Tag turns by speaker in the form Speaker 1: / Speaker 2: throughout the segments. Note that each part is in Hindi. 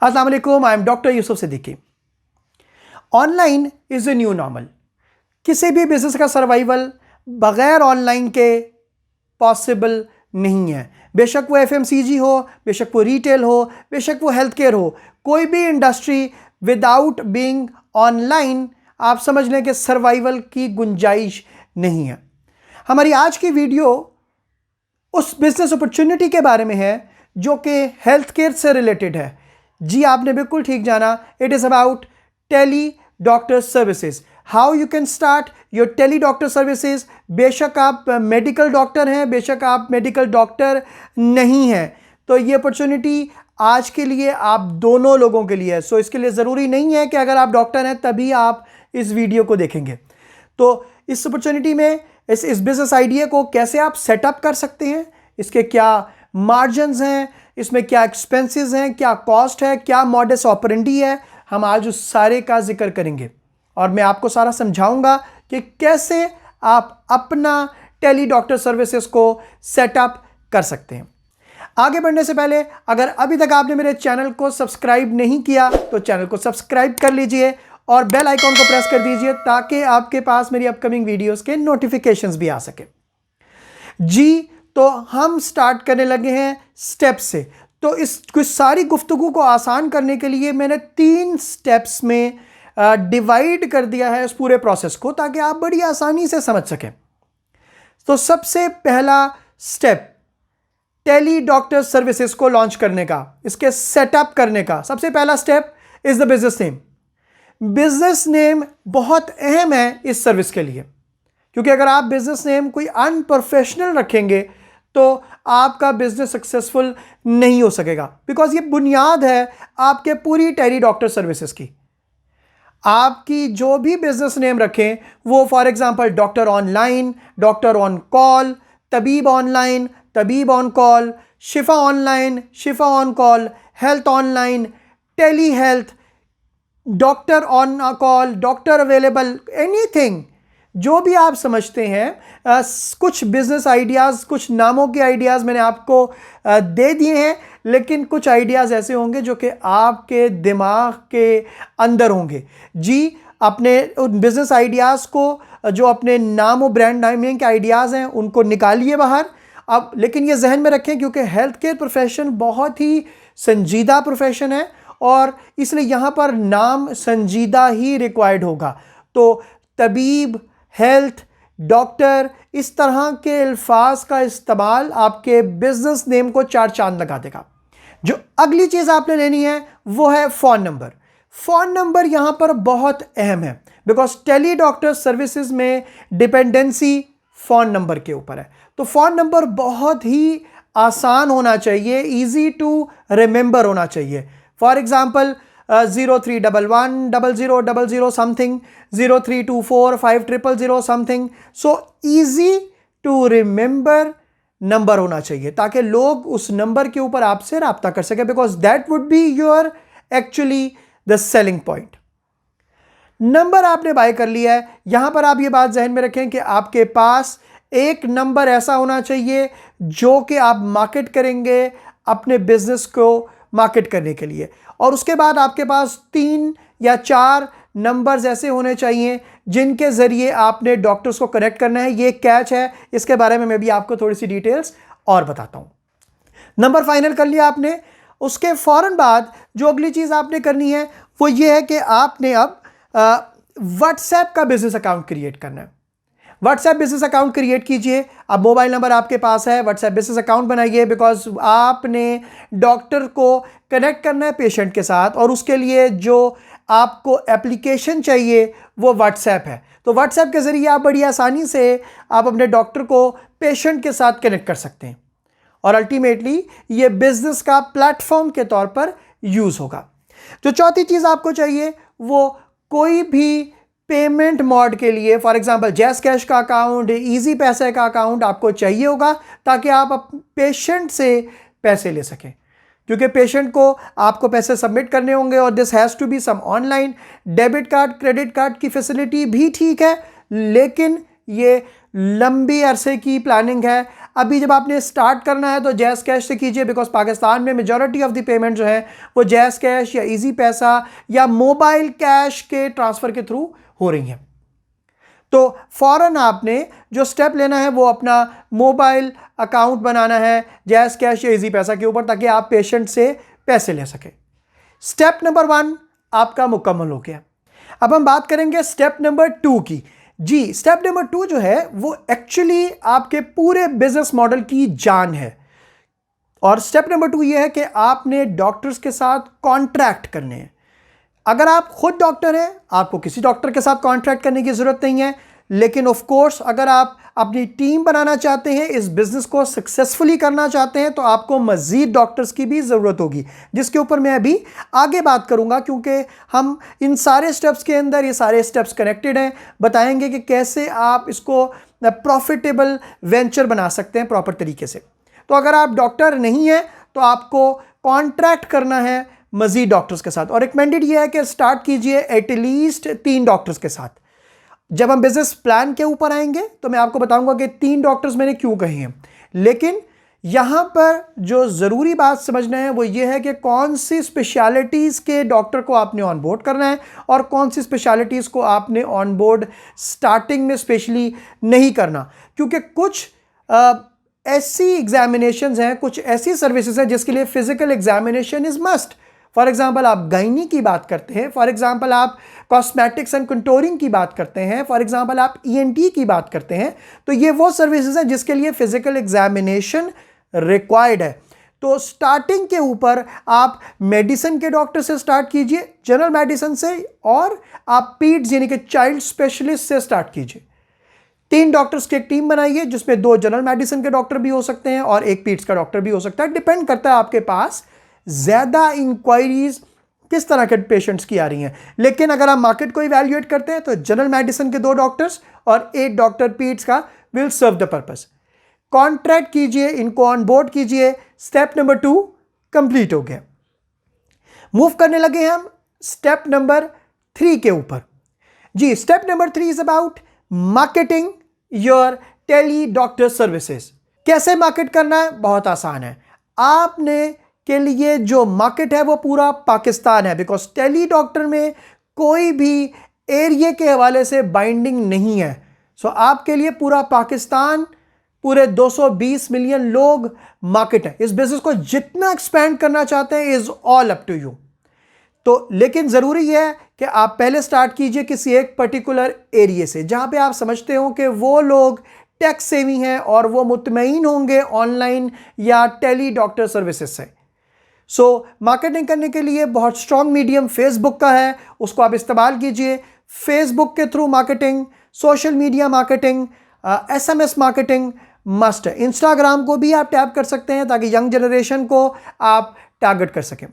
Speaker 1: अस्सलाम वालेकुम, I am doctor Yusuf Siddiqui. Online is a new normal. किसी भी बिजनेस का सर्वाइवल बगैर ऑनलाइन के पॉसिबल नहीं है। बेशक वो एफएमसीजी हो, बेशक वो रिटेल हो, बेशक वो हेल्थ केयर हो, कोई भी इंडस्ट्री विदाउट बीइंग ऑनलाइन आप समझ लें कि सर्वाइवल की गुंजाइश नहीं है। हमारी आज की वीडियो उस बिजनेस अपॉर्चुनिटी के बारे में है जो कि हेल्थ केयर से रिलेटेड है। जी, आपने बिल्कुल ठीक जाना। It is about tele doctor services, how you can start your tele doctor services. बेशक आप मेडिकल डॉक्टर हैं, बेशक आप मेडिकल डॉक्टर नहीं हैं, तो ये अपॉर्चुनिटी आज के लिए आप दोनों लोगों के लिए है। सो इसके लिए ज़रूरी नहीं है कि अगर आप डॉक्टर हैं तभी आप इस वीडियो को देखेंगे। तो इस अपॉर्चुनिटी में इस बिजनेस आइडिया को कैसे आप सेटअप कर सकते हैं, इसके क्या मार्जिन्स हैं, इसमें क्या एक्सपेंसेस हैं, क्या कॉस्ट है, क्या मॉडस ऑपरेंडी है, हम आज उस सारे का जिक्र करेंगे और मैं आपको सारा समझाऊंगा कि कैसे आप अपना टेली डॉक्टर सर्विसेज को सेटअप कर सकते हैं। आगे बढ़ने से पहले अगर अभी तक आपने मेरे चैनल को सब्सक्राइब नहीं किया तो चैनल को सब्सक्राइब कर लीजिए और बेल आइकॉन को प्रेस कर दीजिए ताकि आपके पास मेरी अपकमिंग वीडियोस के नोटिफिकेशंस भी आ सके। जी, तो हम स्टार्ट करने लगे हैं स्टेप से। तो इस कुछ सारी गुफ्तगू को आसान करने के लिए मैंने 3 स्टेप्स में डिवाइड कर दिया है इस पूरे प्रोसेस को, ताकि आप बड़ी आसानी से समझ सकें। तो सबसे पहला स्टेप टेली डॉक्टर सर्विसेज को लॉन्च करने का, इसके सेटअप करने का सबसे पहला step is the business name. Business name बहुत अहम है इस सर्विस के लिए, क्योंकि अगर आप बिजनेस नेम कोई अनप्रोफेशनल रखेंगे तो आपका बिजनेस सक्सेसफुल नहीं हो सकेगा, बिकॉज ये बुनियाद है आपके पूरी टेली डॉक्टर सर्विसेज की। आपकी जो भी बिजनेस नेम रखें वो for example doctor online, doctor on call, तबीब ऑनलाइन, तबीब ऑन कॉल, शिफा ऑनलाइन, शिफा on call, health online, telehealth, doctor on call, doctor available, anything जो भी आप समझते हैं। कुछ बिजनेस आइडियाज़, कुछ नामों के आइडियाज़ मैंने आपको दे दिए हैं, लेकिन कुछ आइडियाज़ ऐसे होंगे जो कि आपके दिमाग के अंदर होंगे। जी, अपने उन बिजनेस आइडियाज़ को, जो अपने नाम और ब्रांड नेमिंग के आइडियाज़ हैं, उनको निकालिए बाहर। अब लेकिन ये जहन में रखें क्योंकि हेल्थ केयर प्रोफेशन बहुत ही संजीदा प्रोफेशन है और इसलिए यहाँ पर नाम संजीदा ही रिक्वायर्ड होगा। तो तबीब, हेल्थ, डॉक्टर, इस तरह के अल्फाज का इस्तेमाल आपके बिजनेस नेम को 4 चांद लगा देगा। जो अगली चीज़ आपने लेनी है वो है फ़ोन नंबर। फ़ोन नंबर यहाँ पर बहुत अहम है, बिकॉज टेली डॉक्टर सर्विसेज में डिपेंडेंसी फ़ोन नंबर के ऊपर है। तो फ़ोन नंबर बहुत ही आसान होना चाहिए, ईजी टू रिमेंबर होना चाहिए। For example 03110000 something, 03245000 something. So easy to remember number होना चाहिए ताकि लोग उस नंबर के ऊपर आपसे रब्ता कर सके, because that would be your actually the selling point. Number आपने बाय कर लिया है। यहां पर आप ये बात जहन में रखें कि आपके पास एक नंबर ऐसा होना चाहिए जो कि आप मार्केट करेंगे अपने बिजनेस को मार्केट करने के लिए, और उसके बाद आपके पास 3 या 4 नंबर्स ऐसे होने चाहिए जिनके ज़रिए आपने डॉक्टर्स को कनेक्ट करना है। ये कैच है, इसके बारे में मैं भी आपको थोड़ी सी डिटेल्स और बताता हूँ। नंबर फाइनल कर लिया आपने, उसके फ़ौरन बाद जो अगली चीज़ आपने करनी है वो ये है कि आपने अब व्हाट्सएप का बिजनेस अकाउंट क्रिएट करना है। व्हाट्सएप बिजनेस अकाउंट क्रिएट कीजिए। अब मोबाइल नंबर आपके पास है, व्हाट्सएप बिजनेस अकाउंट बनाइए, बिकॉज आपने डॉक्टर को कनेक्ट करना है पेशेंट के साथ और उसके लिए जो आपको एप्लीकेशन चाहिए वो व्हाट्सएप है। तो व्हाट्सएप के ज़रिए आप बड़ी आसानी से आप अपने डॉक्टर को पेशेंट के साथ कनेक्ट कर सकते हैं और अल्टीमेटली ये बिजनेस का प्लेटफॉर्म के तौर पर यूज़ होगा। जो चौथी चीज़ आपको चाहिए वो कोई भी पेमेंट मोड के लिए, फॉर एग्जांपल जैस कैश का अकाउंट, इजी पैसे का अकाउंट आपको चाहिए होगा ताकि आप पेशेंट से पैसे ले सकें, क्योंकि पेशेंट को आपको पैसे सबमिट करने होंगे और this has to be some online. Debit card, credit card की फैसिलिटी भी ठीक है, लेकिन ये लंबी अरसे की प्लानिंग है। अभी जब आपने स्टार्ट करना है तो जैज़ कैश से कीजिए, बिकॉज पाकिस्तान में मेजॉरिटी ऑफ द पेमेंट जो है वो जैज़ कैश या इजी पैसा या मोबाइल कैश के ट्रांसफ़र के थ्रू हो रही हैं। तो फौरन आपने जो स्टेप लेना है वो अपना मोबाइल अकाउंट बनाना है जैज़ कैश या इजी पैसा के ऊपर, ताकि आप पेशेंट से पैसे ले सकें। स्टेप नंबर 1 आपका मुकम्मल हो गया। अब हम बात करेंगे स्टेप नंबर 2 की। जी, स्टेप नंबर 2 जो है वो एक्चुअली आपके पूरे बिजनेस मॉडल की जान है। और स्टेप नंबर 2 ये है कि आपने डॉक्टर्स के साथ कॉन्ट्रैक्ट करने हैं। अगर आप खुद डॉक्टर हैं, आपको किसी डॉक्टर के साथ कॉन्ट्रैक्ट करने की ज़रूरत नहीं है, लेकिन ऑफ कोर्स अगर आप अपनी टीम बनाना चाहते हैं, इस बिज़नेस को सक्सेसफुली करना चाहते हैं, तो आपको मज़ीद डॉक्टर्स की भी ज़रूरत होगी, जिसके ऊपर मैं अभी आगे बात करूंगा, क्योंकि हम इन सारे स्टेप्स के अंदर, ये सारे स्टेप्स कनेक्टेड हैं, बताएंगे कि कैसे आप इसको प्रॉफिटेबल वेंचर बना सकते हैं प्रॉपर तरीके से। तो अगर आप डॉक्टर नहीं हैं तो आपको कॉन्ट्रैक्ट करना है मज़ीद डॉक्टर्स के साथ, और रिकमेंडेड ये है कि स्टार्ट कीजिए एटलीस्ट 3 डॉक्टर्स के साथ। जब हम बिजनेस प्लान के ऊपर आएंगे तो मैं आपको बताऊंगा कि 3 डॉक्टर्स मैंने क्यों कहे हैं, लेकिन यहां पर जो ज़रूरी बात समझना है वो ये है कि कौन सी स्पेशलिटीज़ के डॉक्टर को आपने ऑन बोर्ड करना है और कौन सी स्पेशलिटीज़ को आपने ऑन बोर्ड स्टार्टिंग में स्पेशली नहीं करना, क्योंकि कुछ ऐसी एग्जामिनेशंस हैं, कुछ ऐसी सर्विसेज हैं जिसके लिए physical examination is must. For example आप गायनी की बात करते हैं, फॉर एग्जाम्पल आप कॉस्मेटिक्स एंड कंटोरिंग की बात करते हैं, फॉर एग्जाम्पल आप ENT की बात करते हैं, तो ये वो सर्विसेज हैं जिसके लिए फिजिकल एग्जामिनेशन रिक्वायर्ड है। तो स्टार्टिंग के ऊपर आप मेडिसिन के डॉक्टर से स्टार्ट कीजिए, जनरल मेडिसिन से, और आप पीड्स यानी कि चाइल्ड स्पेशलिस्ट से स्टार्ट कीजिए। 3 डॉक्टर्स की एक टीम बनाइए जिसमें 2 जनरल मेडिसिन के डॉक्टर भी हो सकते हैं और 1 पीड्स का डॉक्टर भी हो सकता है। डिपेंड करता है आपके पास ज़्यादा इंक्वायरीज किस तरह के पेशेंट्स की आ रही हैं। लेकिन अगर आप मार्केट को इवैल्यूएट करते हैं तो जनरल मेडिसिन के 2 डॉक्टर्स और 1 डॉक्टर पीड्स का will serve the purpose. Contract कीजिए, इनको ऑन बोर्ड कीजिए। स्टेप नंबर 2 कंप्लीट हो गया। मूव करने लगे हम स्टेप नंबर 3 के ऊपर। जी, step number 3 is about marketing your tele doctor services. कैसे मार्केट करना है? बहुत आसान है। आपने के लिए जो मार्केट है वो पूरा पाकिस्तान है, बिकॉज टेली डॉक्टर में कोई भी एरिया के हवाले से बाइंडिंग नहीं है। सो आपके लिए पूरा पाकिस्तान, पूरे 220 मिलियन लोग मार्केट है। इस बिजनेस को जितना एक्सपेंड करना चाहते हैं is all up to you. तो लेकिन ज़रूरी है कि आप पहले स्टार्ट कीजिए किसी एक पर्टिकुलर एरिया से जहां पे आप समझते हो कि वो लोग टैक्स सेवी हैं और वो मुतमईन होंगे ऑनलाइन या टेली डॉक्टर सर्विसेज से। सो मार्केटिंग करने के लिए बहुत स्ट्रॉन्ग मीडियम फेसबुक का है, उसको आप इस्तेमाल कीजिए। फेसबुक के through marketing, social media marketing, SMS marketing must है। इंस्टाग्राम को भी आप टैप कर सकते हैं ताकि यंग जनरेशन को आप टारगेट कर सकें।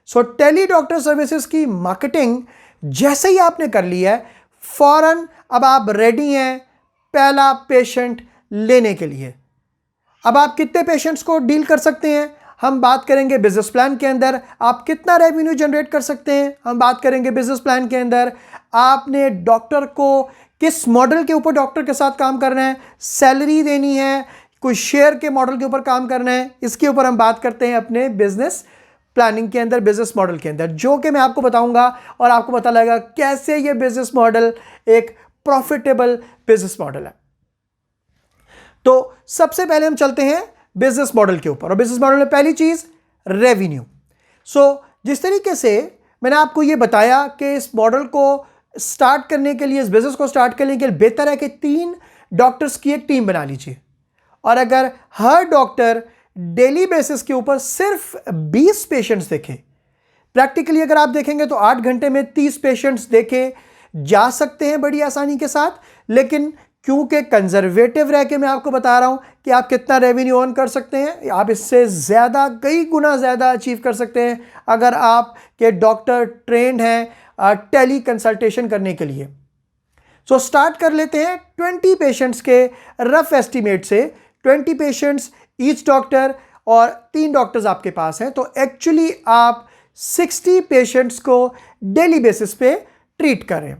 Speaker 1: सो टेली डॉक्टर सर्विसेज की मार्केटिंग जैसे ही आपने कर लिया है, फौरन अब आप रेडी हैं पहला पेशेंट लेने के लिए। अब आप कितने पेशेंट्स को डील कर सकते हैं हम बात करेंगे बिजनेस प्लान के अंदर। आप कितना रेवेन्यू जनरेट कर सकते हैं हम बात करेंगे बिजनेस प्लान के अंदर। आपने डॉक्टर को किस मॉडल के ऊपर डॉक्टर के साथ काम करना है, सैलरी देनी है, कोई शेयर के मॉडल के ऊपर काम करना है, इसके ऊपर हम बात करते हैं अपने बिजनेस प्लानिंग के अंदर, बिजनेस मॉडल के अंदर, जो कि मैं आपको बताऊंगा और आपको पता लगेगा कैसे ये बिजनेस मॉडल एक प्रॉफिटेबल बिजनेस मॉडल है। तो सबसे पहले हम चलते हैं बिजनेस मॉडल के ऊपर, और बिजनेस मॉडल में पहली चीज रेवेन्यू। सो जिस तरीके से मैंने आपको ये बताया कि इस मॉडल को स्टार्ट करने के लिए, इस बिजनेस को स्टार्ट करने के लिए बेहतर है कि 3 डॉक्टर्स की एक टीम बना लीजिए, और अगर हर डॉक्टर डेली बेसिस के ऊपर सिर्फ 20 पेशेंट्स देखे, प्रैक्टिकली अगर आप देखेंगे तो 8 घंटे में 30 पेशेंट्स देखे जा सकते हैं बड़ी आसानी के साथ। लेकिन क्योंकि कंजर्वेटिव रह के मैं आपको बता रहा हूं कि आप कितना रेवेन्यू अर्न कर सकते हैं, आप इससे ज़्यादा, कई गुना ज़्यादा अचीव कर सकते हैं अगर आप के डॉक्टर ट्रेंड हैं टेली कंसल्टेशन करने के लिए। सो स्टार्ट कर लेते हैं 20 पेशेंट्स के रफ एस्टिमेट से। 20 पेशेंट्स ईच डॉक्टर और 3 डॉक्टर्स आपके पास हैं, तो एक्चुअली आप 60 पेशेंट्स को डेली बेसिस पे ट्रीट करें।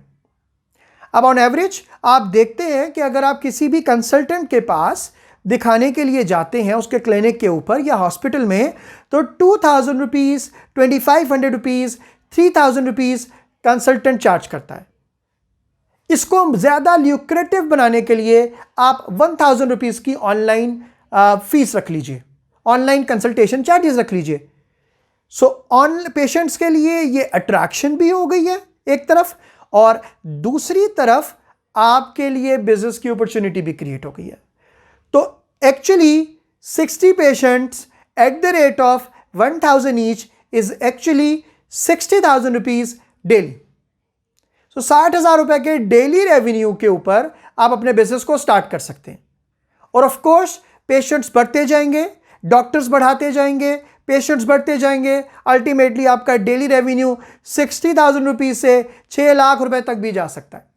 Speaker 1: अब ऑन एवरेज आप देखते हैं कि अगर आप किसी भी कंसल्टेंट के पास दिखाने के लिए जाते हैं उसके क्लिनिक के ऊपर या हॉस्पिटल में, तो 2000 rupees, 2500 rupees, 3000 rupees consultant charge करता है। इसको ज़्यादा ल्यूक्रेटिव बनाने के लिए आप 1000 रुपीज़ की ऑनलाइन फीस रख लीजिए, ऑनलाइन कंसल्टेशन चार्जेस रख लीजिए। सो ऑन पेशेंट्स के लिए ये अट्रैक्शन भी हो गई है एक तरफ, और दूसरी तरफ आपके लिए बिजनेस की अपॉर्चुनिटी भी क्रिएट हो गई है। तो actually 60 patients at the rate of 1000 each is actually 60,000 rupees daily. So 60,000 रुपए के डेली रेवेन्यू के ऊपर आप अपने बिजनेस को स्टार्ट कर सकते हैं। और ऑफ कोर्स पेशेंट्स बढ़ते जाएंगे, डॉक्टर्स बढ़ाते जाएंगे, पेशेंट्स बढ़ते जाएंगे, अल्टीमेटली आपका डेली रेवेन्यू 60,000 रुपीज से 6 लाख रुपए तक भी जा सकता है।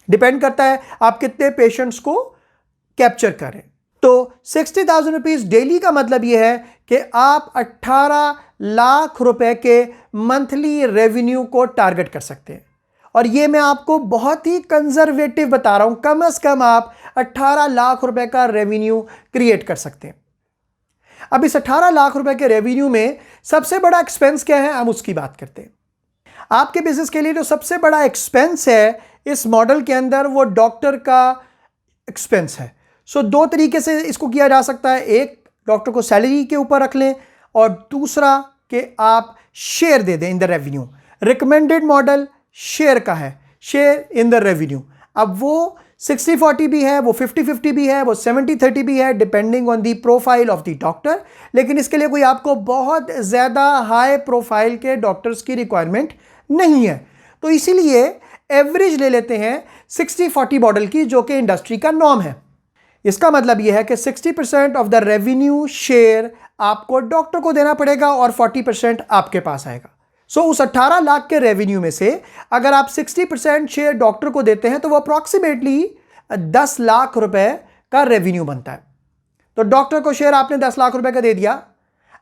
Speaker 1: डिपेंड करता है आप कितने पेशेंट्स को कैप्चर करें। तो 60,000 रुपीज डेली का मतलब यह है कि आप 18 लाख रुपए के मंथली रेवेन्यू को टारगेट कर सकते हैं। और ये मैं आपको बहुत ही कंजर्वेटिव बता रहा हूं, कम से कम आप 18 लाख रुपए का रेवेन्यू क्रिएट कर सकते हैं। अब इस 18 लाख रुपए के रेवेन्यू में सबसे बड़ा एक्सपेंस क्या है, हम उसकी बात करते हैं। आपके बिजनेस के लिए जो सबसे बड़ा एक्सपेंस है इस मॉडल के अंदर, वो डॉक्टर का एक्सपेंस है। सो दो तरीके से इसको किया जा सकता है, एक डॉक्टर को सैलरी के ऊपर रख लें, और दूसरा कि आप शेयर दे दें in the revenue. Recommended model share का है, शेयर इन द रेवेन्यू। अब वो 60-40 भी है, वो 50-50 भी है, वो 70-30 भी है, depending on the profile of the doctor. लेकिन इसके लिए कोई आपको बहुत ज़्यादा हाई प्रोफाइल के डॉक्टर्स की रिक्वायरमेंट नहीं है, तो इसीलिए एवरेज ले लेते हैं 60-40 मॉडल की, जो कि इंडस्ट्री का नॉर्म है। इसका मतलब यह है कि 60% ऑफ द रेवेन्यू शेयर आपको डॉक्टर को देना पड़ेगा और 40% आपके पास आएगा। सो उस 18 लाख के रेवेन्यू में से अगर आप 60% शेयर डॉक्टर को देते हैं तो वो अप्रॉक्सीमेटली 10 लाख रुपए का रेवेन्यू बनता है। तो डॉक्टर को शेयर आपने 10 लाख रुपए का दे दिया।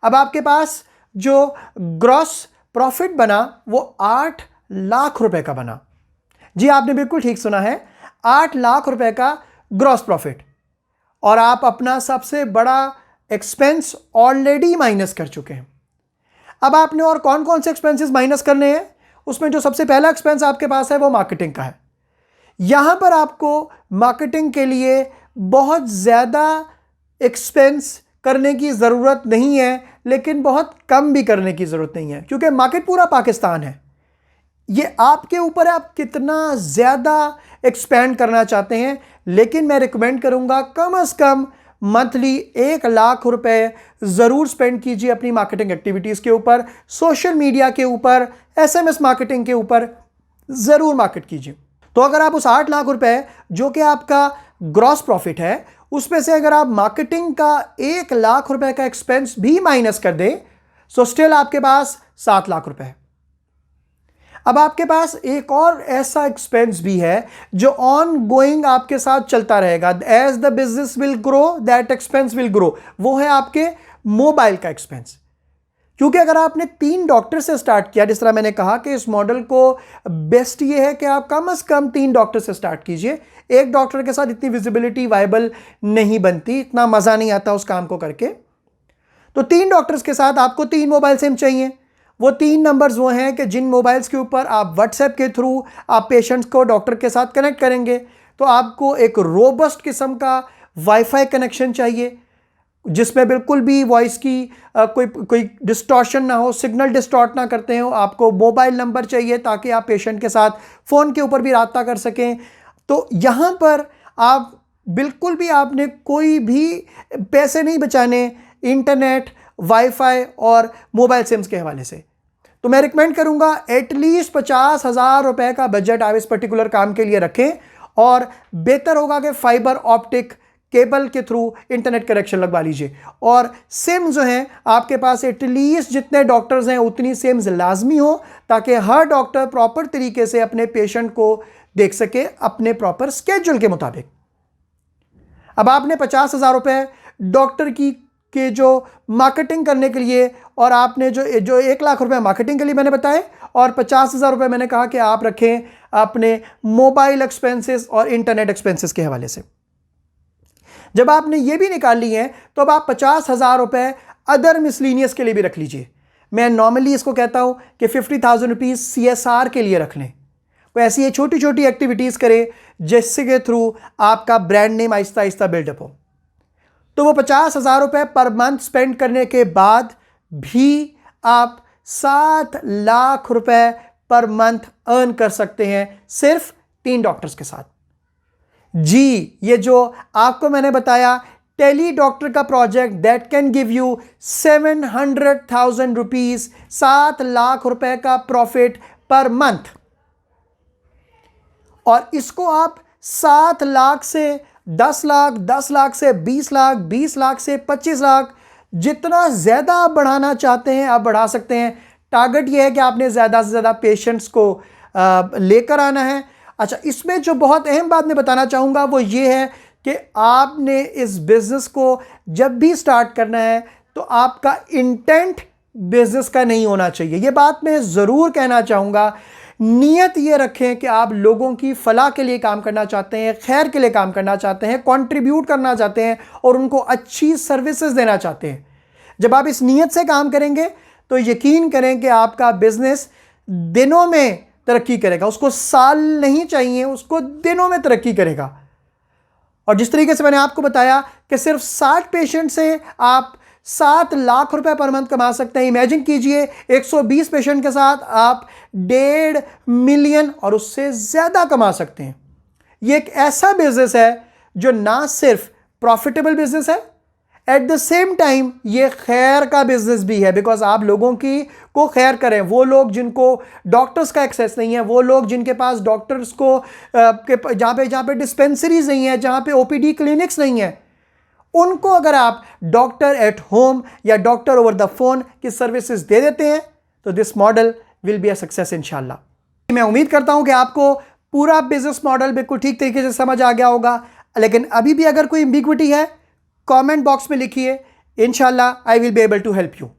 Speaker 1: अब आपके पास जो ग्रॉस प्रॉफिट बना वो 8 लाख रुपए का बना। जी आपने बिल्कुल ठीक सुना है, 8 लाख रुपए का ग्रॉस प्रॉफिट। और आप अपना सबसे बड़ा एक्सपेंस ऑलरेडी माइनस कर चुके हैं। अब आपने और कौन कौन से एक्सपेंसेस माइनस करने हैं, उसमें जो सबसे पहला एक्सपेंस आपके पास है वो मार्केटिंग का है। यहां पर आपको मार्केटिंग के लिए बहुत ज़्यादा एक्सपेंस करने की ज़रूरत नहीं है, लेकिन बहुत कम भी करने की ज़रूरत नहीं है, क्योंकि मार्केट पूरा पाकिस्तान है। ये आपके ऊपर है आप कितना ज़्यादा एक्सपेंड करना चाहते हैं। लेकिन मैं रिकमेंड करूंगा कम से कम मंथली 1 लाख रुपए ज़रूर स्पेंड कीजिए अपनी मार्केटिंग एक्टिविटीज़ के ऊपर, सोशल मीडिया के ऊपर, SMS मार्केटिंग के ऊपर ज़रूर मार्केट कीजिए। तो अगर आप उस 8 लाख रुपए जो कि आपका ग्रॉस प्रॉफिट है, उसमें से अगर आप मार्केटिंग का 1 लाख रुपए का एक्सपेंस भी माइनस कर दें, सो स्टिल आपके पास 7 लाख रुपए है। अब आपके पास एक और ऐसा एक्सपेंस भी है जो ऑन गोइंग आपके साथ चलता रहेगा। As the business will grow that expense will grow. वो है आपके मोबाइल का एक्सपेंस। क्योंकि अगर आपने 3 डॉक्टर से स्टार्ट किया, जिस तरह मैंने कहा कि इस मॉडल को बेस्ट ये है कि आप कम से कम 3 डॉक्टर से स्टार्ट कीजिए। एक डॉक्टर के साथ इतनी विजिबिलिटी वायबल नहीं बनती, इतना मज़ा नहीं आता उस काम को करके। तो 3 डॉक्टर्स के साथ आपको 3 मोबाइल सिम चाहिए। वो 3 नंबर्स वो हैं कि जिन मोबाइल्स के ऊपर आप व्हाट्सएप के थ्रू आप पेशेंट्स को डॉक्टर के साथ कनेक्ट करेंगे। तो आपको एक रोबस्ट किस्म का वाईफाई कनेक्शन चाहिए, जिसमें बिल्कुल भी वॉइस की कोई डिस्टॉर्शन ना हो, सिग्नल डिस्टॉर्ट ना करते हो। आपको मोबाइल नंबर चाहिए ताकि आप पेशेंट के साथ फ़ोन के ऊपर भी रब्ता कर सकें। तो यहाँ पर आप बिल्कुल भी आपने कोई भी पैसे नहीं बचाने इंटरनेट, वाईफाई और मोबाइल सिम्स के हवाले से। तो मैं रिकमेंड करूंगा एटलीस्ट 50,000 रुपए का बजट आप इस पर्टिकुलर काम के लिए रखें, और बेहतर होगा कि फाइबर ऑप्टिक केबल के थ्रू इंटरनेट कनेक्शन लगवा लीजिए। और सिम जो हैं आपके पास एटलीस्ट जितने डॉक्टर्स हैं उतनी सिम्स लाजमी हो, ताकि हर डॉक्टर प्रॉपर तरीके से अपने पेशेंट को देख सके अपने प्रॉपर स्केड्यूल के मुताबिक। अब आपने 50,000 रुपए डॉक्टर की के जो मार्केटिंग करने के लिए, और आपने जो 1 लाख रुपए मार्केटिंग के लिए मैंने बताए, और 50,000 रुपए मैंने कहा कि आप रखें अपने मोबाइल एक्सपेंसेस और इंटरनेट एक्सपेंसेस के हवाले से। जब आपने ये भी निकाल ली है तो अब आप 50,000 रुपये अदर मिसलीनियस के लिए भी रख लीजिए। मैं नॉर्मली इसको कहता हूँ कि 50,000 रुपीज़ CSR के लिए रख लें। तो ऐसी ये छोटी छोटी एक्टिविटीज़ करें जिससे के थ्रू आपका brand name Aahista Aahista buildup हो। तो वो 50,000 रुपये पर मंथ स्पेंड करने के बाद भी आप 7 लाख रुपए पर मंथ अर्न कर सकते हैं सिर्फ 3 डॉक्टर्स के साथ। जी, ये जो आपको मैंने बताया टेली डॉक्टर का project that can give you 700,000 rupees, 7 lakh रुपए का प्रॉफिट पर मंथ, और इसको आप 7 लाख से 10 लाख, 10 लाख से 20 लाख, 20 लाख से 25 लाख, जितना ज़्यादा आप बढ़ाना चाहते हैं आप बढ़ा सकते हैं। टारगेट ये है कि आपने ज़्यादा से ज़्यादा पेशेंट्स को लेकर आना है। अच्छा, इसमें जो बहुत अहम बात मैं बताना चाहूँगा वो ये है कि आपने इस बिज़नेस को जब भी स्टार्ट करना है तो आपका इंटेंट बिज़नेस का नहीं होना चाहिए। ये बात मैं ज़रूर कहना चाहूँगा। नीयत ये रखें कि आप लोगों की फलाह के लिए काम करना चाहते हैं, खैर के लिए काम करना चाहते हैं, कंट्रीब्यूट करना चाहते हैं और उनको अच्छी सर्विसेज देना चाहते हैं। जब आप इस नीयत से काम करेंगे तो यकीन करें कि आपका बिज़नेस दिनों में तरक्की करेगा। उसको साल नहीं चाहिए, उसको दिनों में तरक्की करेगा। और जिस तरीके से मैंने आपको बताया कि सिर्फ 60 पेशेंट से आप 7 लाख रुपए पर मंथ कमा सकते हैं। इमेजिन कीजिए 120 पेशेंट के साथ आप 1.5 मिलियन और उससे ज़्यादा कमा सकते हैं। ये एक ऐसा बिजनेस है जो ना सिर्फ प्रॉफिटेबल बिजनेस है, एट द सेम टाइम ये खैर का बिजनेस भी है। बिकॉज आप लोगों की को खैर करें, वो लोग जिनको डॉक्टर्स का एक्सेस नहीं है, वो लोग जिनके पास डॉक्टर्स को जहाँ पे डिस्पेंसरीज नहीं है, जहाँ पे OPD क्लिनिक्स नहीं है, उनको अगर आप डॉक्टर एट होम या डॉक्टर ओवर द फोन की सर्विसेज दे देते हैं तो this model will be a success इंशाल्लाह। मैं उम्मीद करता हूं कि आपको पूरा बिजनेस मॉडल बिल्कुल ठीक तरीके से समझ आ गया होगा। लेकिन अभी भी अगर कोई एम्बिग्विटी है कमेंट बॉक्स में लिखिए, इंशाल्लाह I will be able to help you.